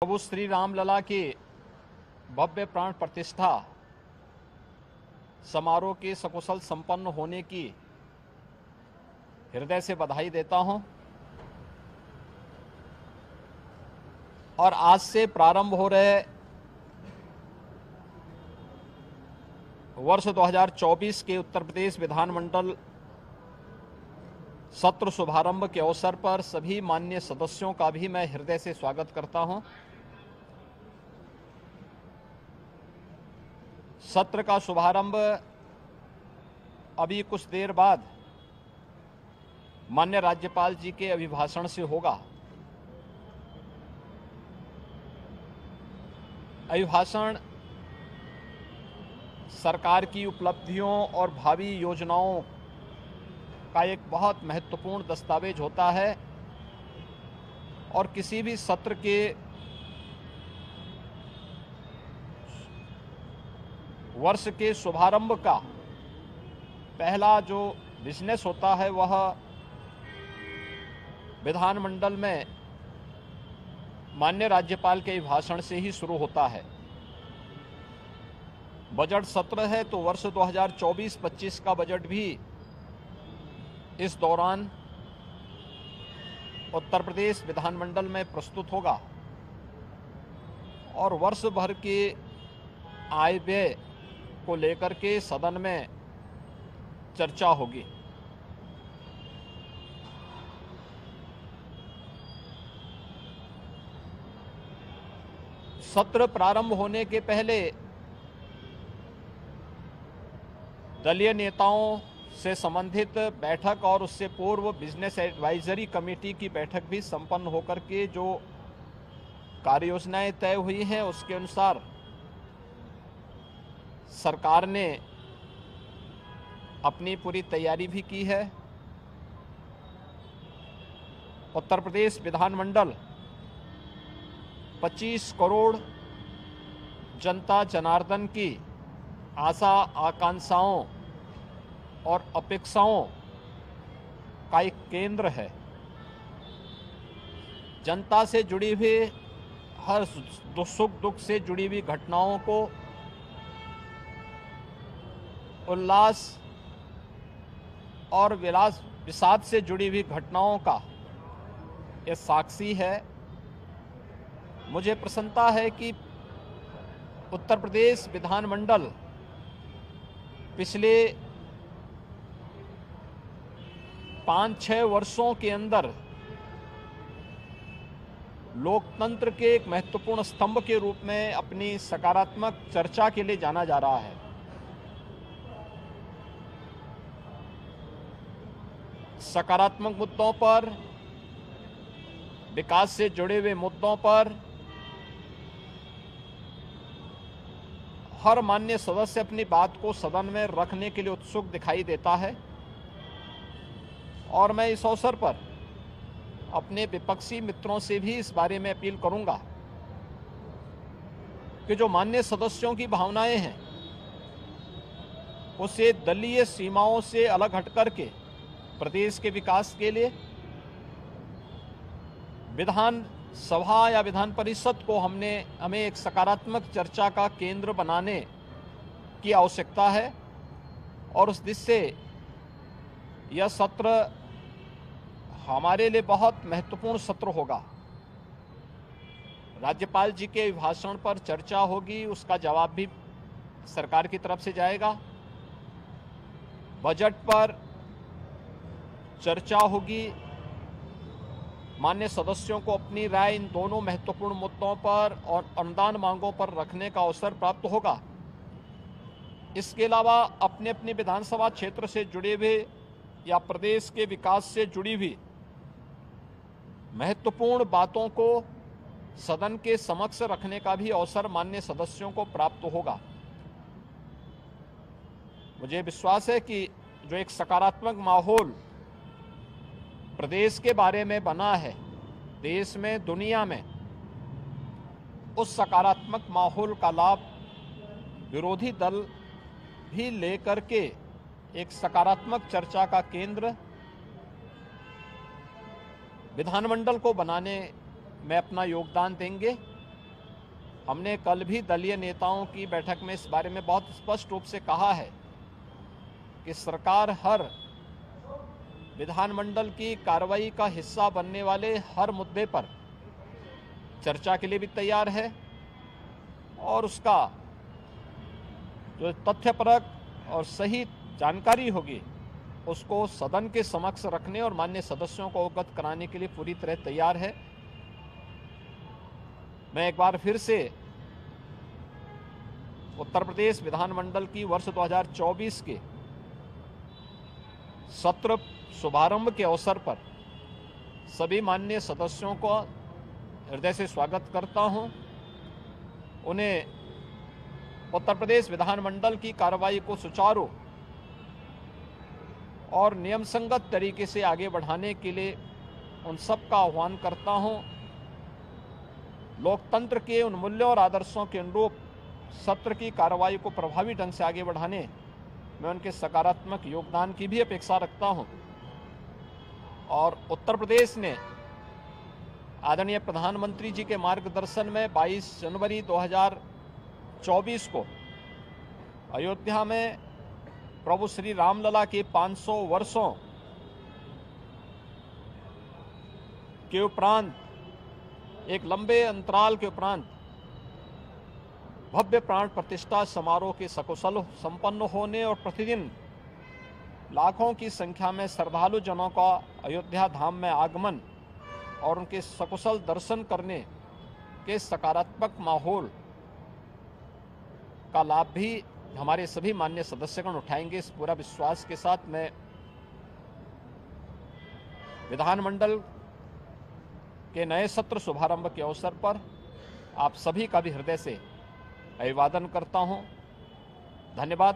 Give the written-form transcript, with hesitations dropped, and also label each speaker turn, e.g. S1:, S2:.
S1: प्रभु श्री रामलला की भव्य प्राण प्रतिष्ठा समारोह के सकुशल संपन्न होने की हृदय से बधाई देता हूं और आज से प्रारंभ हो रहे वर्ष 2024 के उत्तर प्रदेश विधानमंडल सत्र शुभारंभ के अवसर पर सभी माननीय सदस्यों का भी मैं हृदय से स्वागत करता हूं। सत्र का शुभारंभ अभी कुछ देर बाद माननीय राज्यपाल जी के अभिभाषण से होगा। अभिभाषण सरकार की उपलब्धियों और भावी योजनाओं का एक बहुत महत्वपूर्ण दस्तावेज होता है और किसी भी सत्र के वर्ष के शुभारंभ का पहला जो बिजनेस होता है वह विधानमंडल में माननीय राज्यपाल के भाषण से ही शुरू होता है। बजट सत्र है तो वर्ष 2024-25 का बजट भी इस दौरान उत्तर प्रदेश विधानमंडल में प्रस्तुत होगा और वर्ष भर के आय व्यय को लेकर के सदन में चर्चा होगी। सत्र प्रारंभ होने के पहले दलीय नेताओं से संबंधित बैठक और उससे पूर्व बिजनेस एडवाइजरी कमेटी की बैठक भी संपन्न होकर के जो कार्ययोजनाएं तय हुई हैं उसके अनुसार सरकार ने अपनी पूरी तैयारी भी की है। उत्तर प्रदेश विधानमंडल 25 करोड़ जनता जनार्दन की आशा आकांक्षाओं और अपेक्षाओं का एक केंद्र है। जनता से जुड़ी हुई हर सुख दुख से जुड़ी हुई घटनाओं को उल्लास और विषाद से जुड़ी हुई घटनाओं का ये साक्षी है। मुझे प्रसन्नता है कि उत्तर प्रदेश विधानमंडल पिछले 5-6 वर्षों के अंदर लोकतंत्र के एक महत्वपूर्ण स्तंभ के रूप में अपनी सकारात्मक चर्चा के लिए जाना जा रहा है। सकारात्मक मुद्दों पर, विकास से जुड़े हुए मुद्दों पर हर माननीय सदस्य अपनी बात को सदन में रखने के लिए उत्सुक दिखाई देता है और मैं इस अवसर पर अपने विपक्षी मित्रों से भी इस बारे में अपील करूंगा कि जो माननीय सदस्यों की भावनाएं हैं उसे दलीय सीमाओं से अलग हट करके प्रदेश के विकास के लिए विधान सभा या विधान परिषद को हमें एक सकारात्मक चर्चा का केंद्र बनाने की आवश्यकता है और उस दिशा से यह सत्र हमारे लिए बहुत महत्वपूर्ण सत्र होगा। राज्यपाल जी के भाषण पर चर्चा होगी, उसका जवाब भी सरकार की तरफ से जाएगा। बजट पर चर्चा होगी, माननीय सदस्यों को अपनी राय इन दोनों महत्वपूर्ण मुद्दों पर और अनुदान मांगों पर रखने का अवसर प्राप्त होगा। इसके अलावा अपने अपने विधानसभा क्षेत्र से जुड़े हुए या प्रदेश के विकास से जुड़ी हुई महत्वपूर्ण बातों को सदन के समक्ष रखने का भी अवसर माननीय सदस्यों को प्राप्त होगा। मुझे विश्वास है कि जो एक सकारात्मक माहौल प्रदेश के बारे में बना है, देश में, दुनिया में, उस सकारात्मक माहौल का लाभ विरोधी दल भी लेकर के एक सकारात्मक चर्चा का केंद्र विधानमंडल को बनाने में अपना योगदान देंगे। हमने कल भी दलीय नेताओं की बैठक में इस बारे में बहुत स्पष्ट रूप से कहा है कि सरकार हर विधानमंडल की कार्रवाई का हिस्सा बनने वाले हर मुद्दे पर चर्चा के लिए भी तैयार है और उसका जो तथ्यपरक और सही जानकारी होगी उसको सदन के समक्ष रखने और माननीय सदस्यों को अवगत कराने के लिए पूरी तरह तैयार है। मैं एक बार फिर से उत्तर प्रदेश विधानमंडल की वर्ष 2024 के सत्र शुभारंभ के अवसर पर सभी माननीय सदस्यों को हृदय से स्वागत करता हूं। उन्हें उत्तर प्रदेश विधानमंडल की कार्रवाई को सुचारू और नियम संगत तरीके से आगे बढ़ाने के लिए उन सब का आह्वान करता हूं। लोकतंत्र के उन मूल्यों और आदर्शों के अनुरूप सत्र की कार्रवाई को प्रभावी ढंग से आगे बढ़ाने में उनके सकारात्मक योगदान की भी अपेक्षा रखता हूं और उत्तर प्रदेश ने आदरणीय प्रधानमंत्री जी के मार्गदर्शन में 22 जनवरी 2024 को अयोध्या में प्रभु श्री रामलला के 500 वर्षों के उपरांत एक लंबे अंतराल के उपरांत भव्य प्राण प्रतिष्ठा समारोह के सकुशल संपन्न होने और प्रतिदिन लाखों की संख्या में श्रद्धालु जनों का अयोध्या धाम में आगमन और उनके सकुशल दर्शन करने के सकारात्मक माहौल का लाभ भी हमारे सभी माननीय सदस्यगण उठाएंगे। इस पूरा विश्वास के साथ मैं विधानमंडल के नए सत्र शुभारंभ के अवसर पर आप सभी का भी हृदय से अभिवादन करता हूं। धन्यवाद।